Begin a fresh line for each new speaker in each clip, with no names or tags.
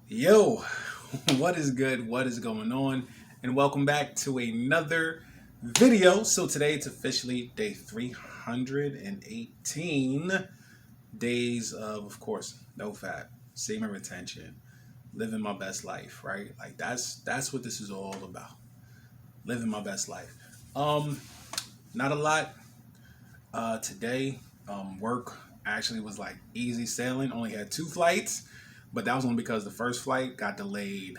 Yo, what is good? What is going on? And welcome back to another video. So today it's officially day 318 days of course, no fat, semen retention, living my best life, right? Like that's what this is all about. Living my best life. Um, Not a lot today. Work actually was like easy sailing. Only had two flights, but that was only because the first flight got delayed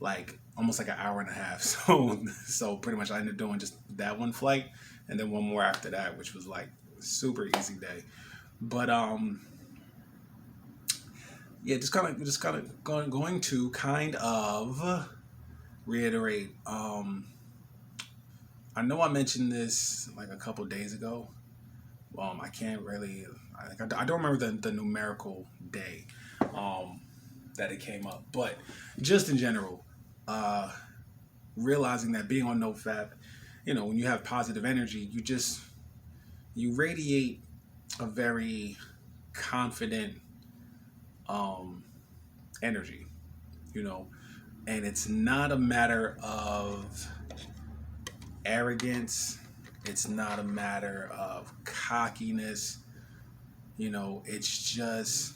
like almost like an hour and a half. So pretty much I ended up doing just that one flight and then one more after that, which was like super easy day. But yeah, just kind of going to kind of reiterate. I know I mentioned this like a couple days ago. I can't really. I don't remember the numerical day that it came up, but just in general, uh, realizing that being on NoFap, when you have positive energy, you radiate a very confident um, energy, you know, and it's not a matter of arrogance. It's not a matter of cockiness. It's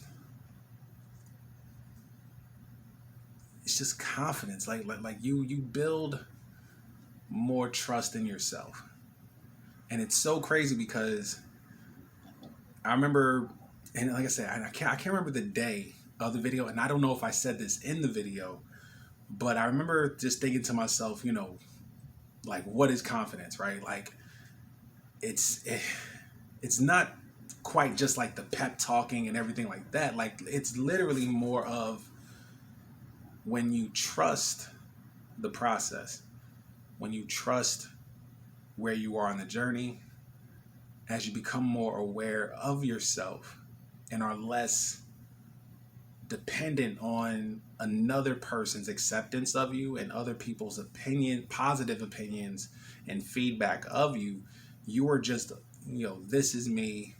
just confidence. Like you build more trust in yourself, and it's so crazy because I remember, and like I said, I can't remember the day of the video, and I don't know if I said this in the video, but I remember just thinking to myself, like what is confidence, right? Like it's it, it's not quite just like the pep talking and everything like that. Like it's literally more of when you trust the process, when you trust where you are on the journey, as you become more aware of yourself and are less dependent on another person's acceptance of you and other people's positive opinions and feedback of you. You are just, this is me.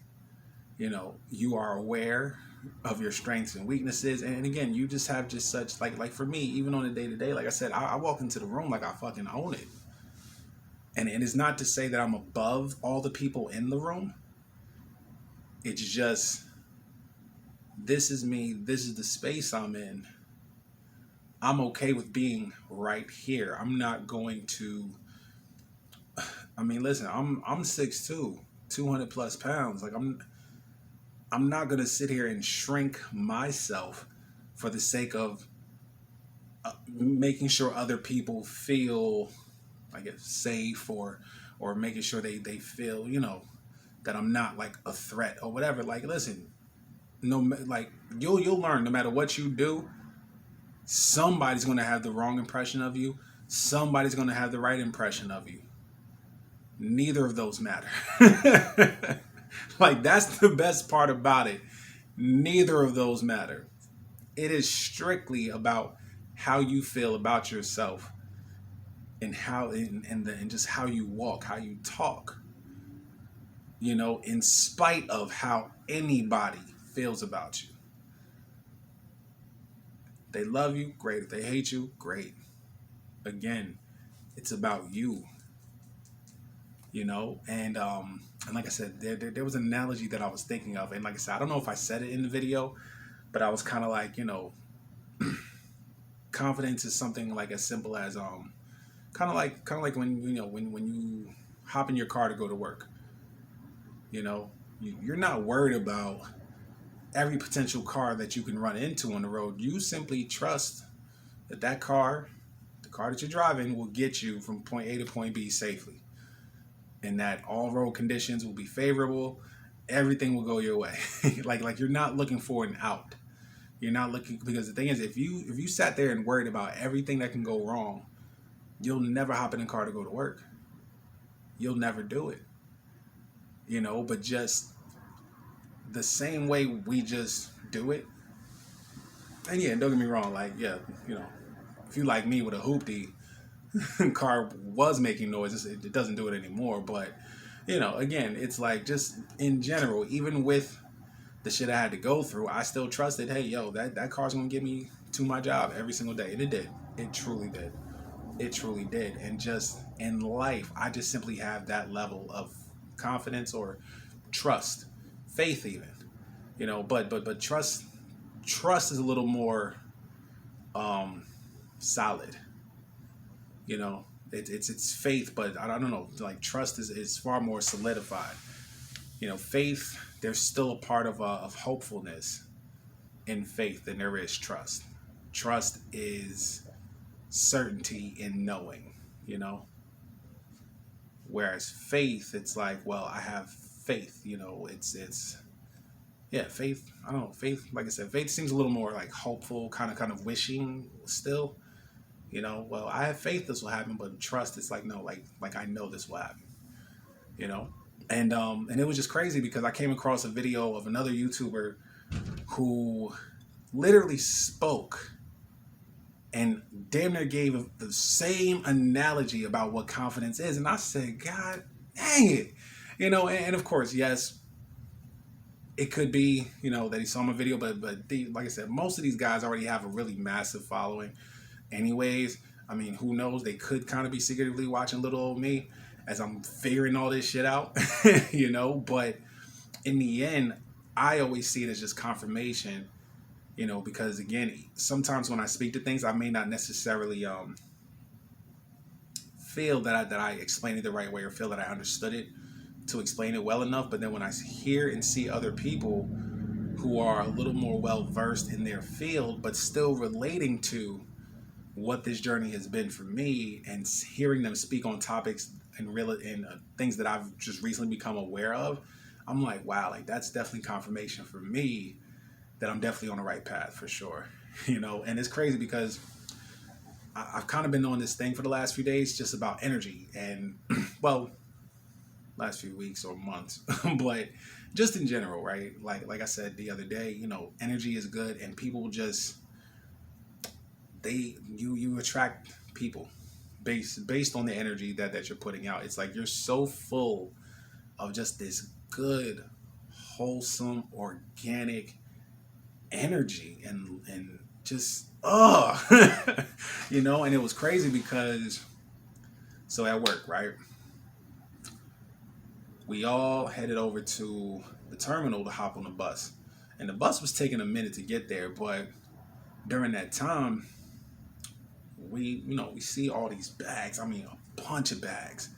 You are aware of your strengths and weaknesses, and again, you just have just such like for me, even on a day to day, like I said, I walk into the room like I fucking own it, and it's not to say that I'm above all the people in the room. It's just, this is me, this is the space I'm in. I'm okay with being right here. I'm not going to. I mean, listen, I'm 6'2", 200 plus pounds. Like I'm not gonna sit here and shrink myself for the sake of making sure other people feel, I guess, safe, or making sure they feel, that I'm not like a threat or whatever. Like, listen, no, like you'll learn no matter what you do. Somebody's gonna have the wrong impression of you. Somebody's gonna have the right impression of you. Neither of those matter. Like that's the best part about it. Neither of those matter. It is strictly about how you feel about yourself and and just how you walk, how you talk. In spite of how anybody feels about you. They love you, great. If they hate you, great. Again, it's about you. And like I said, there was an analogy that I was thinking of, and like I said, I don't know if I said it in the video, but I was kind of like, confidence is something like as simple as kind of like when when you hop in your car to go to work. You're not worried about every potential car that you can run into on the road. You simply trust that the car that you're driving, will get you from point A to point B safely, and that all road conditions will be favorable. Everything will go your way. Like you're not looking for an out. You're not looking, because the thing is, if you sat there and worried about everything that can go wrong, you'll never hop in a car to go to work. You'll never do it. But just the same way we just do it. And yeah, don't get me wrong, like, yeah, if you like me with a hoopty, car was making noises, it doesn't do it anymore. But again, it's like, just in general, even with the shit I had to go through, I still trusted, hey, yo, that car's gonna get me to my job every single day. And it did. It truly did. It truly did. And just in life, I just simply have that level of confidence or trust, faith even. But trust is a little more solid. It's faith, but I don't know, like trust is far more solidified. Faith, there's still a part of hopefulness in faith than there is trust. Trust is certainty in knowing, whereas faith, it's like, well, I have faith. It's yeah, faith. I don't know, faith. Like I said, faith seems a little more like hopeful, kind of wishing still. Well, I have faith this will happen, but trust, it's like, no, like I know this will happen. And it was just crazy because I came across a video of another YouTuber who literally spoke and damn near gave the same analogy about what confidence is. And I said, God dang it. And of course, yes, it could be, that he saw my video, but like I said, most of these guys already have a really massive following anyways. I mean, who knows? They could kind of be secretly watching little old me as I'm figuring all this shit out, but in the end, I always see it as just confirmation, because again, sometimes when I speak to things, I may not necessarily feel that I explained it the right way or feel that I understood it to explain it well enough. But then when I hear and see other people who are a little more well versed in their field, but still relating to what this journey has been for me, and hearing them speak on topics and things that I've just recently become aware of, I'm like, wow, like that's definitely confirmation for me that I'm definitely on the right path for sure. And it's crazy because I've kind of been on this thing for the last few days just about energy and well, last few weeks or months, but just in general, right? Like I said the other day, energy is good, and people just you attract people based on the energy that you're putting out. It's like you're so full of just this good, wholesome, organic energy and just and it was crazy because so at work, right? We all headed over to the terminal to hop on the bus. And the bus was taking a minute to get there, but during that time, we see all these bags. I mean, a bunch of bags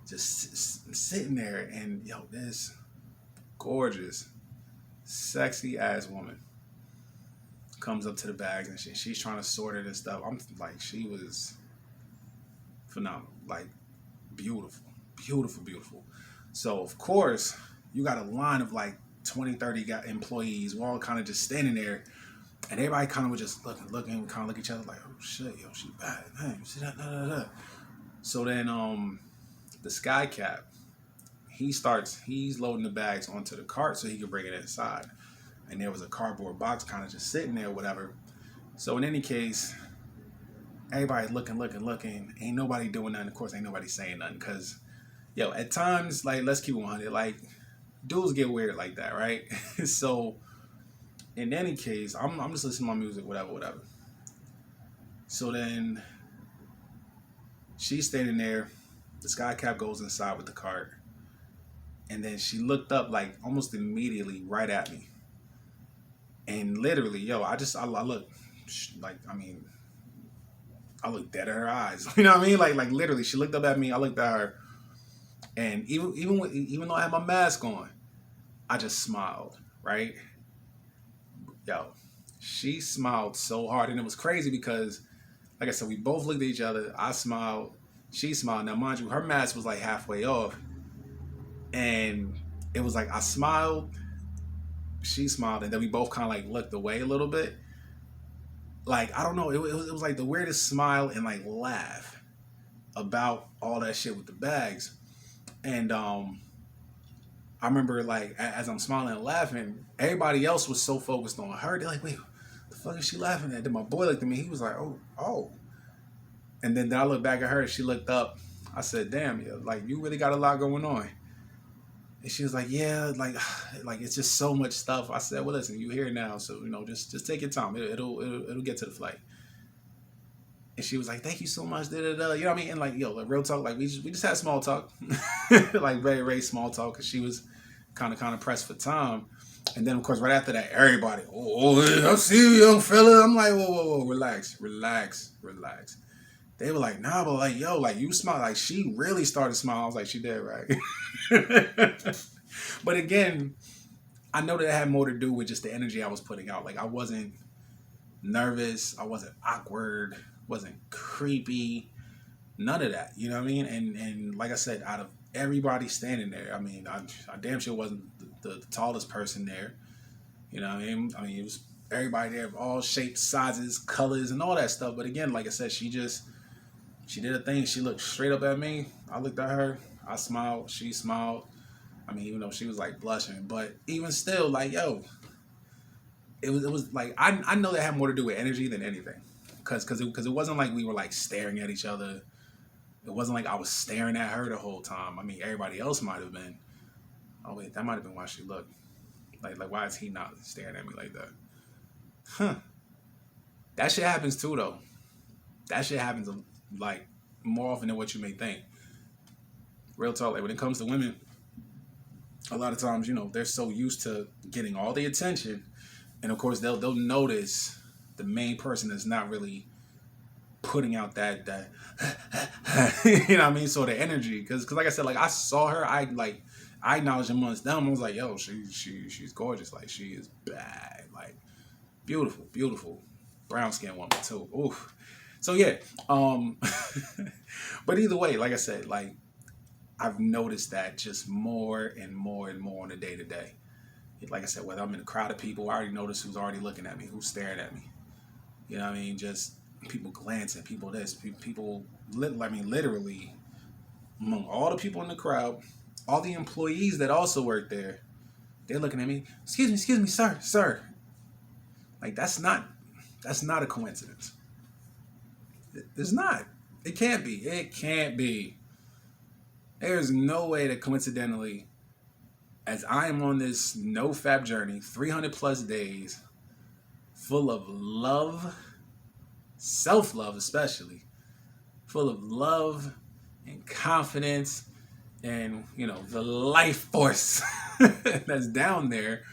just sitting there. And this gorgeous, sexy ass woman comes up to the bags and she's trying to sort it and stuff. I'm like, she was phenomenal, like beautiful. So of course, you got a line of like 20, 30 employees. We're all kind of just standing there. And everybody kind of was just looking, kind of look at each other like, oh shit, she bad. Man, you see that? So then the sky cap, he's loading the bags onto the cart so he could bring it inside. And there was a cardboard box kind of just sitting there, whatever. So in any case, everybody's looking. Ain't nobody doing nothing. Of course, ain't nobody saying nothing because, at times, like, let's keep it 100. Like, dudes get weird like that, right? So in any case, I'm just listening to my music, whatever. So then she's standing there. The sky cap goes inside with the cart. And then she looked up like almost immediately right at me. And literally, I look like, I looked dead at her eyes. You know what I mean? Like literally, she looked up at me. I looked at her. And even though I had my mask on, I just smiled, right? She smiled so hard. And it was crazy because, like I said, we both looked at each other. I smiled. She smiled. Now, mind you, her mask was like halfway off. And it was like I smiled, she smiled, and then we both kind of like looked away a little bit. Like, I don't know, it was like the weirdest smile and like laugh about all that shit with the bags. And I remember like as I'm smiling and laughing, everybody else was so focused on her. They're like, wait, what the fuck is she laughing at? Then my boy looked at me, he was like, oh. And then I looked back at her and she looked up. I said, damn, like you really got a lot going on. And she was like, yeah, like it's just so much stuff. I said, well, listen, you here now, so just take your time. It'll get to the flight. And she was like, thank you so much. Da, da, da. You know what I mean? And like, yo, like real talk, like we just had small talk, like very very small talk, because she was kind of pressed for time. And then of course right after that, everybody, oh, I see you, young fella. I'm like, whoa, relax, relax, relax. They were like, nah, but like, yo, like you smile. Like she really started smiling. I was like, she did, right? But again, I know that it had more to do with just the energy I was putting out. Like I wasn't nervous. I wasn't awkward. Wasn't creepy. None of that. You know what I mean? And like I said, out of everybody standing there, I mean, I damn sure wasn't the tallest person there. You know what I mean? I mean, it was everybody there of all shapes, sizes, colors, and all that stuff. But again, like I said, she did a thing. She looked straight up at me. I looked at her. I smiled. She smiled. I mean, even though she was like blushing, but even still, like, yo, it was like I know that had more to do with energy than anything, because it wasn't like we were like staring at each other. It wasn't like I was staring at her the whole time. I mean, everybody else might have been. Oh wait, that might have been why she looked. Like why is he not staring at me like that? Huh. That shit happens too, though. That shit happens like more often than what you may think. Real talk, like when it comes to women, a lot of times, they're so used to getting all the attention, and of course they'll notice the main person that's not really putting out that you know what I mean, so the energy, because like I said, like I saw her, I acknowledged amongst them. I was like, yo, she's gorgeous, like she is bad, like beautiful brown skin woman too. Oof. So yeah, but either way, like I said, like I've noticed that just more and more and more on a day to day. Like I said, whether I'm in a crowd of people, I already notice who's already looking at me, who's staring at me. You know what I mean? Just people glancing, people this, people. I mean, literally, among all the people in the crowd, all the employees that also work there, they're looking at me. Excuse me, sir. Like that's not a coincidence. It's not. It can't be. It can't be. There's no way that coincidentally, as I am on this NoFap journey, 300 plus days, full of love, self-love especially, full of love and confidence and, the life force that's down there,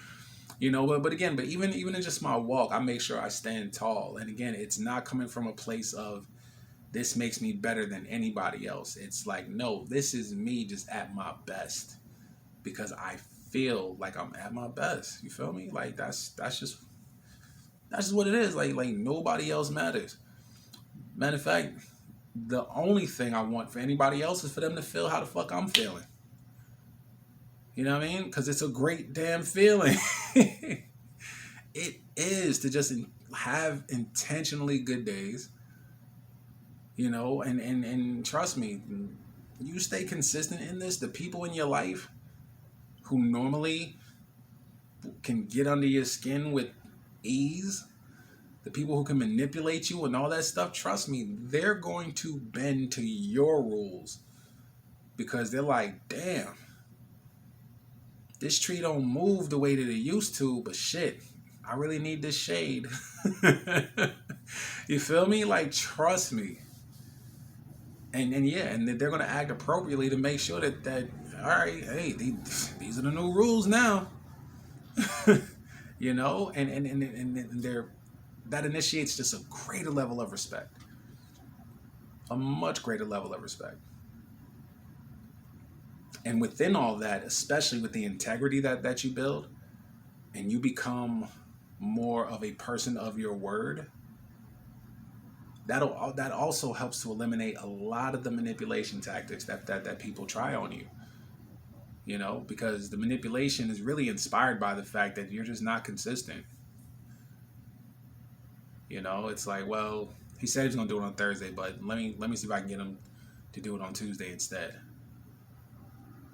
but again, even in just my walk, I make sure I stand tall. And again, it's not coming from a place of this makes me better than anybody else. It's like, no, this is me just at my best because I feel like I'm at my best. You feel me? Like that's just what it is. Like nobody else matters. Matter of fact, the only thing I want for anybody else is for them to feel how the fuck I'm feeling. You know what I mean? Because it's a great damn feeling. It is to just have intentionally good days. And trust me, you stay consistent in this, the people in your life who normally can get under your skin with ease, the people who can manipulate you and all that stuff, trust me, they're going to bend to your rules because they're like, damn, this tree don't move the way that it used to, but shit, I really need this shade. You feel me? Like, trust me. And yeah, and they're going to act appropriately to make sure that all right, hey, these are the new rules now. And they're that initiates just a greater level of respect, a much greater level of respect. And within all that, especially with the integrity that you build, and you become more of a person of your word, that also helps to eliminate a lot of the manipulation tactics that people try on you. Because the manipulation is really inspired by the fact that you're just not consistent. It's like, well, he said he's gonna do it on Thursday, but let me see if I can get him to do it on Tuesday instead.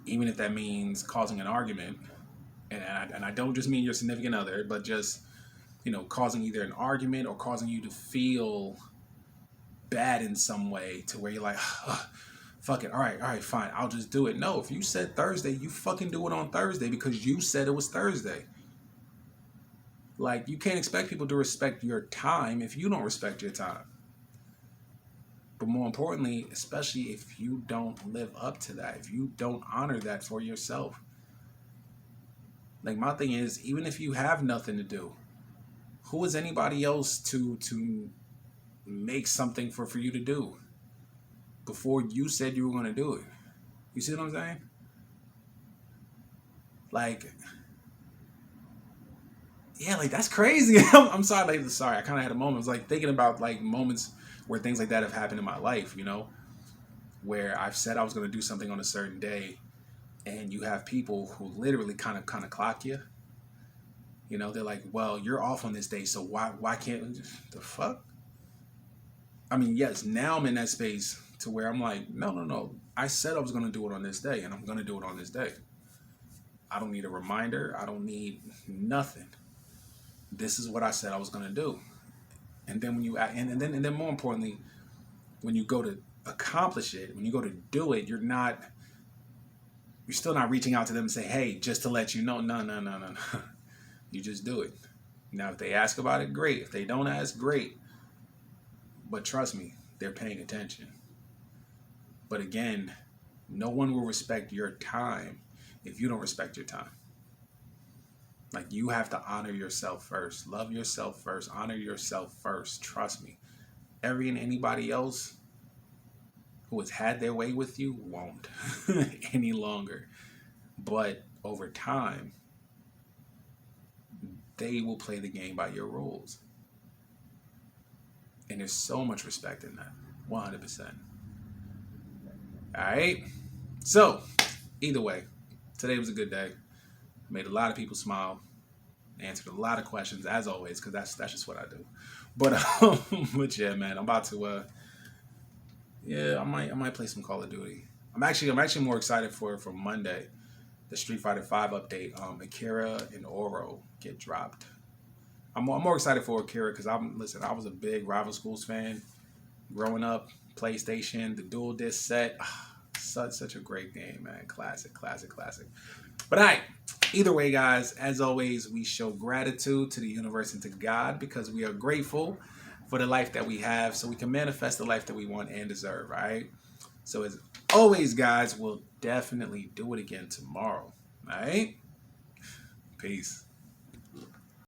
Even if that means causing an argument, and I don't just mean your significant other, but just causing either an argument or causing you to feel bad in some way to where you're like, Fuck it. All right, fine. I'll just do it. No, if you said Thursday, you fucking do it on Thursday because you said it was Thursday. Like, you can't expect people to respect your time if you don't respect your time. But more importantly, especially if you don't live up to that, if you don't honor that for yourself. Like, my thing is, even if you have nothing to do, who is anybody else to make something for you to do before you said you were going to do it? You see what I'm saying? Like, yeah, like, that's crazy. I'm sorry, like, sorry. I kind of had a moment. I was like thinking about like moments where things like that have happened in my life, you know, where I've said I was going to do something on a certain day, and you have people who literally kind of clock you. You know, they're like, well, you're off on this day, so why can't the fuck? I mean, yes, now I'm in that space to where I'm like, no. I said I was going to do it on this day, and I'm going to do it on this day. I don't need a reminder. I don't need nothing. This is what I said I was going to do. And then when you and then more importantly, when you go to accomplish it, when you go to do it, you're still not reaching out to them and say, hey, just to let you know. No. You just do it. Now, if they ask about it, great. If they don't ask, great. But trust me, they're paying attention. But again, no one will respect your time if you don't respect your time. Like, you have to honor yourself first. Love yourself first. Honor yourself first. Trust me. Every and anybody else who has had their way with you won't any longer. But over time, they will play the game by your rules. And there's so much respect in that. 100%. All right? So, either way, today was a good day. Made a lot of people smile. Answered a lot of questions, as always, because that's just what I do. But yeah, man, I'm about to I might play some Call of Duty. I'm actually more excited for Monday. The Street Fighter 5 update. Akira and Oro get dropped. I'm more excited for Akira because I was a big Rival Schools fan growing up. PlayStation, the dual disc set, such a great game, man. Classic. But all right, either way, guys, as always, we show gratitude to the universe and to God because we are grateful for the life that we have, so we can manifest the life that we want and deserve. All right. So as always, guys, we'll definitely do it again tomorrow. All right. Peace.